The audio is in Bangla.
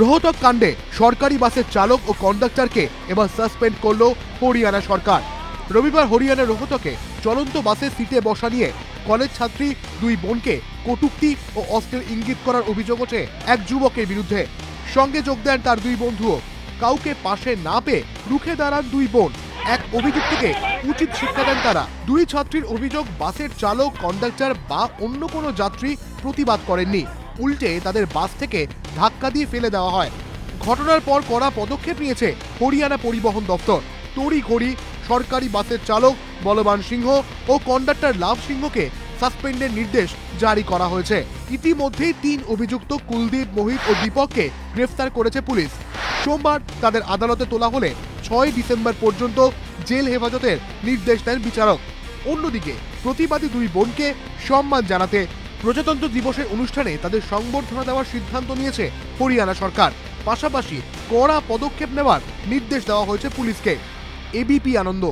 রোহতক কাণ্ডে সরকারি বাসের চালক ও কন্ডাক্টরকে এবার সাসপেন্ড করল হরিয়ানা সরকার। রবিবার হরিয়ানার রোহতকে চলন্ত বাসের সিটে বসা নিয়ে কলেজ ছাত্রী দুই বোনকে কটূক্তি ও অশ্লীল ইঙ্গিত করার অভিযোগ ওঠে এক যুবকের বিরুদ্ধে। সঙ্গে যোগ দেন তার দুই বন্ধুও। কাউকে পাশে না পেয়ে রুখে দাঁড়ান দুই বোন। এক অভিযুক্তকে উচিত শিক্ষা দেন তারা। দুই ছাত্রীর অভিযোগ, বাসের চালক, কন্ডাক্টর বা অন্য কোনো যাত্রী প্রতিবাদ করেননি, উল্টে তাদের বাস থেকে ধাক্কা দিয়ে ফেলে দেওয়া হয়। ঘটনার পর কড়া পদক্ষেপ নিয়েছে হরিয়ানা পরিবহন দপ্তর। তড়িঘড়ি সরকারি বাসের চালক বলবান সিংহ ও কন্ডাক্টর লাভ সিংহকে সাসপেন্ডের নির্দেশ জারি করা হয়েছে। ইতিমধ্যেই ৩ অভিযুক্ত কুলদীপ, মোহিত ও দীপককে গ্রেফতার করেছে পুলিশ। সোমবার তাদের আদালতে তোলা হলে ৬ ডিসেম্বর পর্যন্ত জেল হেফাজতের নির্দেশ দেন বিচারক। অন্যদিকে প্রতিবাদী দুই বোনকে সম্মান জানাতে প্রজাতন্ত্র দিবসের অনুষ্ঠানে তাদের সংবর্ধনা দেওয়ার সিদ্ধান্ত নিয়েছে হরিয়ানা সরকার। পাশাপাশি কড়া পদক্ষেপ নেওয়ার নির্দেশ দেওয়া হয়েছে পুলিশকে। এবিপি আনন্দ।